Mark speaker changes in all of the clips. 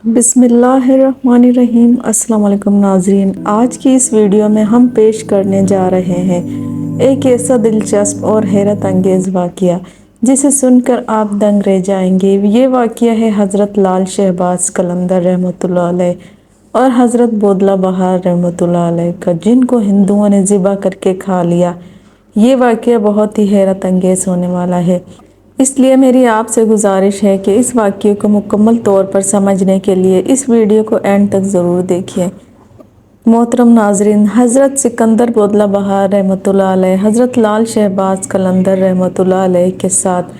Speaker 1: بسم اللہ الرحمن الرحیم۔ السلام علیکم ناظرین، آج کی اس ویڈیو میں ہم پیش کرنے جا رہے ہیں ایک ایسا دلچسپ اور حیرت انگیز واقعہ جسے سن کر آپ دنگ رہ جائیں گے۔ یہ واقعہ ہے حضرت لال شہباز قلندر رحمۃ اللہ علیہ اور حضرت بودلہ بہار رحمۃ اللہ علیہ کا، جن کو ہندوؤں نے ذبح کر کے کھا لیا۔ یہ واقعہ بہت ہی حیرت انگیز ہونے والا ہے، اس لیے میری آپ سے گزارش ہے کہ اس واقعے کو مکمل طور پر سمجھنے کے لیے اس ویڈیو کو اینڈ تک ضرور دیکھیے۔ محترم ناظرین، حضرت سکندر بودلہ بہار رحمۃ اللہ علیہ حضرت لال شہباز قلندر رحمۃ اللہ علیہ کے ساتھ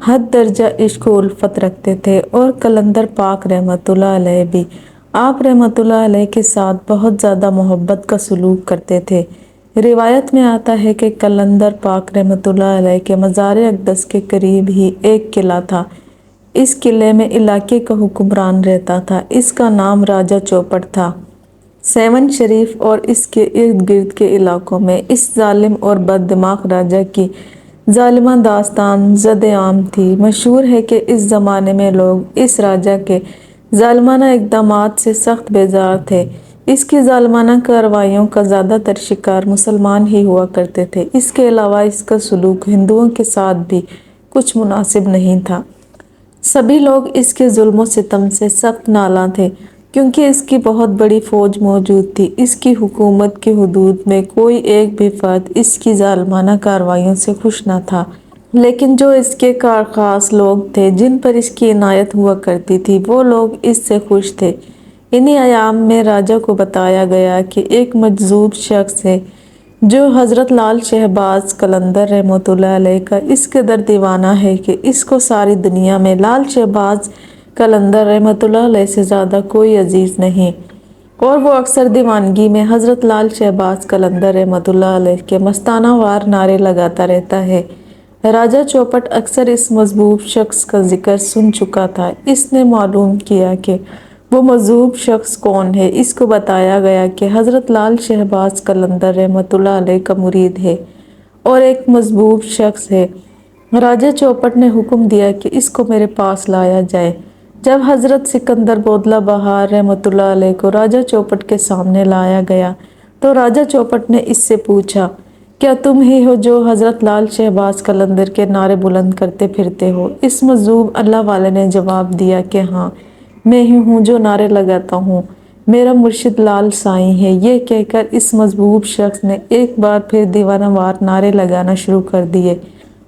Speaker 1: حد درجہ عشق و الفت رکھتے تھے، اور قلندر پاک رحمۃ اللہ علیہ بھی آپ رحمۃ اللہ علیہ کے ساتھ بہت زیادہ محبت کا سلوک کرتے تھے۔ روایت میں آتا ہے کہ قلندر پاک رحمۃ اللہ علیہ کے مزار اقدس کے قریب ہی ایک قلعہ تھا۔ اس قلعے میں علاقے کا حکمران رہتا تھا، اس کا نام راجہ چوپٹ تھا۔ سیون شریف اور اس کے ارد گرد کے علاقوں میں اس ظالم اور بد دماغ راجہ کی ظالمانہ داستان زد عام تھی۔ مشہور ہے کہ اس زمانے میں لوگ اس راجہ کے ظالمانہ اقدامات سے سخت بیزار تھے۔ اس کی ظالمانہ کارروائیوں کا زیادہ تر شکار مسلمان ہی ہوا کرتے تھے۔ اس کے علاوہ اس کا سلوک ہندوؤں کے ساتھ بھی کچھ مناسب نہیں تھا۔ سبھی لوگ اس کے ظلم و ستم سے سخت نالاں تھے، کیونکہ اس کی بہت بڑی فوج موجود تھی۔ اس کی حکومت کی حدود میں کوئی ایک بھی فرد اس کی ظالمانہ کارروائیوں سے خوش نہ تھا، لیکن جو اس کے خاص لوگ تھے جن پر اس کی عنایت ہوا کرتی تھی، وہ لوگ اس سے خوش تھے۔ انہی ایام میں راجہ کو بتایا گیا کہ ایک مجذوب شخص ہے جو حضرت لال شہباز قلندر رحمۃ اللہ علیہ کا اس قدر دیوانہ ہے کہ اس کو ساری دنیا میں لال شہباز قلندر رحمۃ اللہ علیہ سے زیادہ کوئی عزیز نہیں، اور وہ اکثر دیوانگی میں حضرت لال شہباز قلندر رحمۃ اللہ علیہ کے مستانہ وار نعرے لگاتا رہتا ہے۔ راجہ چوپٹ اکثر اس مجذوب شخص کا ذکر سن چکا تھا۔ اس نے معلوم کیا کہ وہ مجذوب شخص کون ہے۔ اس کو بتایا گیا کہ حضرت لال شہباز قلندر رحمۃ اللہ علیہ کا مرید ہے اور ایک مجذوب شخص ہے۔ راجہ چوپٹ نے حکم دیا کہ اس کو میرے پاس لایا جائے۔ جب حضرت سکندر بودلہ بہار رحمۃ اللہ علیہ کو راجہ چوپٹ کے سامنے لایا گیا تو راجہ چوپٹ نے اس سے پوچھا، کیا تم ہی ہو جو حضرت لال شہباز قلندر کے نعرے بلند کرتے پھرتے ہو؟ اس مجذوب اللہ والے نے جواب دیا کہ ہاں، میں ہی ہوں جو نعرے لگاتا ہوں، میرا مرشد لال سائیں ہے۔ یہ کہہ کر اس مجذوب شخص نے ایک بار پھر دیوانہ وار نعرے لگانا شروع کر دیے۔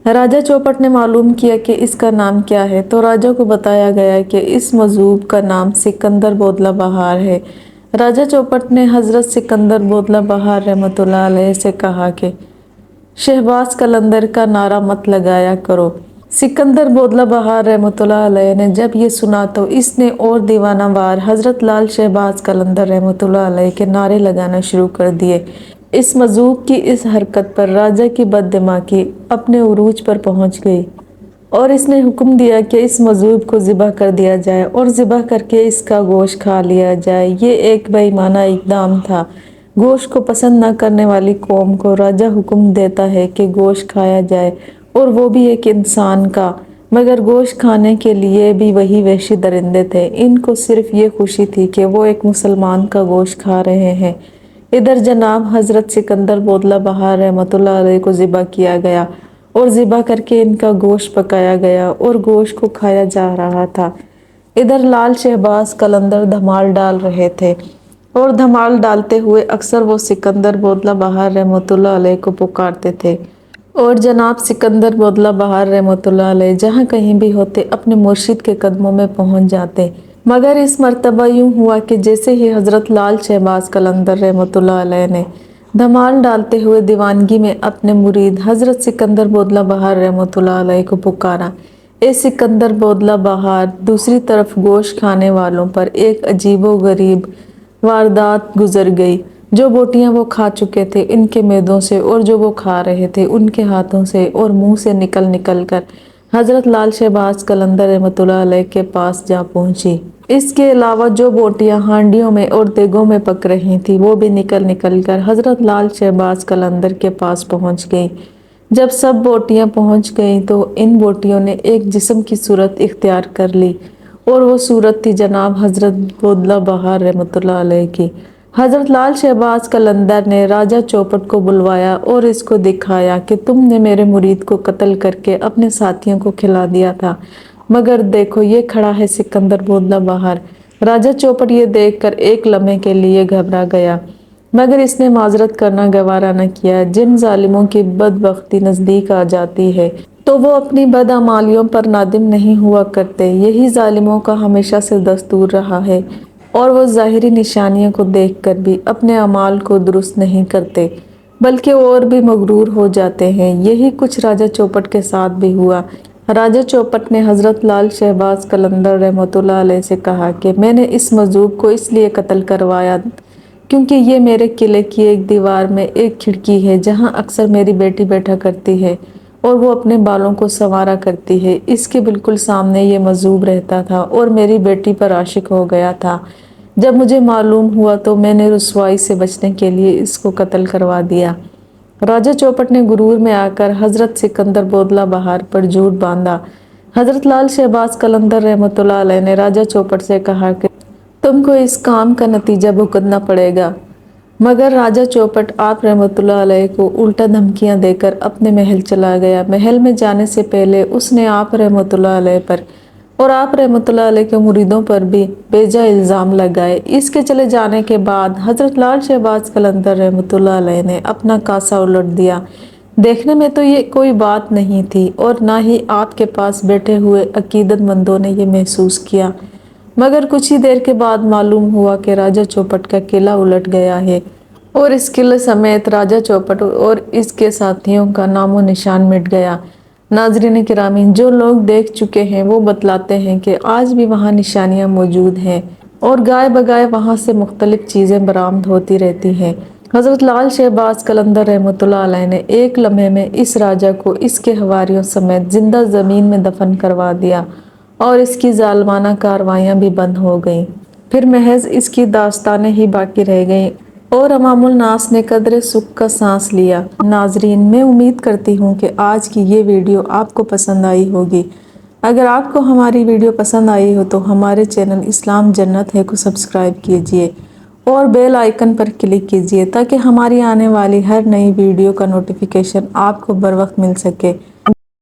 Speaker 1: راجہ چوپٹ نے معلوم کیا کہ اس کا نام کیا ہے تو راجہ کو بتایا گیا کہ اس مجذوب کا نام سکندر بودلہ بہار ہے۔ راجہ چوپٹ نے حضرت سکندر بودلہ بہار رحمۃ اللہ علیہ سے کہا کہ شہباز قلندر کا نعرہ مت لگایا کرو۔ سکندر بودلہ بہار رحمۃ اللہ علیہ نے جب یہ سنا تو اس نے اور دیوانہ وار حضرت لال شہباز قلندر رحمۃ اللہ علیہ کے نعرے لگانا شروع کر دیے۔ اس مجذوب کی اس حرکت پر راجہ کی بد دماغی اپنے عروج پر پہنچ گئی، اور اس نے حکم دیا کہ اس مجذوب کو ذبح کر دیا جائے اور ذبح کر کے اس کا گوشت کھا لیا جائے۔ یہ ایک بے ایمانہ اقدام تھا۔ گوشت کو پسند نہ کرنے والی قوم کو راجہ حکم دیتا ہے کہ گوشت کھایا جائے، اور وہ بھی ایک انسان کا، مگر گوشت کھانے کے لیے بھی وہی وحشی درندے تھے۔ ان کو صرف یہ خوشی تھی کہ وہ ایک مسلمان کا گوشت کھا رہے ہیں۔ ادھر جناب حضرت سکندر بودلہ بہار رحمۃ اللہ علیہ کو ذبح کیا گیا اور ذبح کر کے ان کا گوشت پکایا گیا اور گوشت کو کھایا جا رہا تھا۔ ادھر لال شہباز قلندر دھمال ڈال رہے تھے، اور دھمال ڈالتے ہوئے اکثر وہ سکندر بودلہ بہار رحمۃ اللہ علیہ کو پکارتے تھے، اور جناب سکندر بودلہ بہار رحمۃ اللہ علیہ جہاں کہیں بھی ہوتے اپنے مرشد کے قدموں میں پہنچ جاتے۔ مگر اس مرتبہ یوں ہوا کہ جیسے ہی حضرت لال شہباز قلندر رحمۃ اللہ علیہ نے دھمال ڈالتے ہوئے دیوانگی میں اپنے مرید حضرت سکندر بودلہ بہار رحمۃ اللہ علیہ کو پکارا، اے سکندر بودلہ بہار! دوسری طرف گوشت کھانے والوں پر ایک عجیب و غریب واردات گزر گئی۔ جو بوٹیاں وہ کھا چکے تھے ان کے معدوں سے، اور جو وہ کھا رہے تھے ان کے ہاتھوں سے اور منہ سے نکل نکل کر حضرت لال شہباز قلندر رحمۃ اللہ علیہ کے پاس جا پہنچی۔ اس کے علاوہ جو بوٹیاں ہانڈیوں میں اور دیگوں میں پک رہی تھیں وہ بھی نکل نکل کر حضرت لال شہباز قلندر کے پاس پہنچ گئیں۔ جب سب بوٹیاں پہنچ گئیں تو ان بوٹیوں نے ایک جسم کی صورت اختیار کر لی، اور وہ صورت تھی جناب حضرت بودلہ بہار رحمۃ اللہ علیہ کی۔ حضرت لال شہباز قلندر نے راجہ چوپٹ کو بلوایا اور اس کو دکھایا کہ تم نے میرے مرید کو قتل کر کے اپنے ساتھیوں کو کھلا دیا تھا، مگر دیکھو یہ کھڑا ہے سکندر بودلہ بہار۔ راجہ چوپٹ یہ دیکھ کر ایک لمحے کے لیے گھبرا گیا، مگر اس نے معذرت کرنا گوارا نہ کیا۔ جن ظالموں کی بدبختی نزدیک آ جاتی ہے تو وہ اپنی بدعمالیوں پر نادم نہیں ہوا کرتے، یہی ظالموں کا ہمیشہ سے دستور رہا ہے، اور وہ ظاہری نشانیوں کو دیکھ کر بھی اپنے اعمال کو درست نہیں کرتے بلکہ اور بھی مغرور ہو جاتے ہیں۔ یہی کچھ راجہ چوپٹ کے ساتھ بھی ہوا۔ راجہ چوپٹ نے حضرت لال شہباز قلندر رحمۃ اللہ علیہ سے کہا کہ میں نے اس مجذوب کو اس لیے قتل کروایا کیونکہ یہ میرے قلعے کی ایک دیوار میں ایک کھڑکی ہے جہاں اکثر میری بیٹی بیٹھا کرتی ہے اور وہ اپنے بالوں کو سنوارا کرتی ہے۔ اس کے بالکل سامنے یہ مجذوب رہتا تھا اور میری بیٹی پر عاشق ہو گیا تھا۔ جب مجھے معلوم ہوا تو میں نے رسوائی سے بچنے کے لیے اس کو قتل کروا دیا۔ راجہ چوپٹ نے غرور میں آ کر حضرت سکندر بودلہ بہار پر جھوٹ باندھا۔ حضرت لال شہباز قلندر رحمۃ اللہ علیہ نے راجہ چوپٹ سے کہا کہ تم کو اس کام کا نتیجہ بھگتنا پڑے گا، مگر راجہ چوپٹ آپ رحمۃ اللہ علیہ کو الٹا دھمکیاں دے کر اپنے محل چلا گیا۔ محل میں جانے سے پہلے اس نے آپ رحمۃ اللہ علیہ پر اور آپ رحمۃ اللہ علیہ کے مریدوں پر بھی بیجا الزام لگائے۔ اس کے چلے جانے کے بعد حضرت لال شہباز قلندر رحمۃ اللہ علیہ نے اپنا کاسہ الٹ دیا۔ دیکھنے میں تو یہ کوئی بات نہیں تھی اور نہ ہی آپ کے پاس بیٹھے ہوئے عقیدت مندوں نے یہ محسوس کیا، مگر کچھ ہی دیر کے بعد معلوم ہوا کہ راجہ چوپٹ کا قلعہ الٹ گیا ہے اور اس قلعے سمیت راجہ چوپٹ اور اس کے ساتھیوں کا نام و نشان مٹ گیا۔ ناظرین کرام، جو لوگ دیکھ چکے ہیں وہ بتلاتے ہیں کہ آج بھی وہاں نشانیاں موجود ہیں اور گائے بگائے وہاں سے مختلف چیزیں برآمد ہوتی رہتی ہیں۔ حضرت لال شہباز قلندر رحمۃ اللہ علیہ نے ایک لمحے میں اس راجہ کو اس کے حواریوں سمیت زندہ زمین میں دفن کروا دیا اور اس کی ظالمانہ کارروائیاں بھی بند ہو گئیں۔ پھر محض اس کی داستانیں ہی باقی رہ گئیں اور عوام الناس نے قدرے سکھ کا سانس لیا۔ ناظرین، میں امید کرتی ہوں کہ آج کی یہ ویڈیو آپ کو پسند آئی ہوگی۔ اگر آپ کو ہماری ویڈیو پسند آئی ہو تو ہمارے چینل اسلام جنت ہے کو سبسکرائب کیجئے اور بیل آئیکن پر کلک کیجئے تاکہ ہماری آنے والی ہر نئی ویڈیو کا نوٹیفیکیشن آپ کو بر وقت مل سکے۔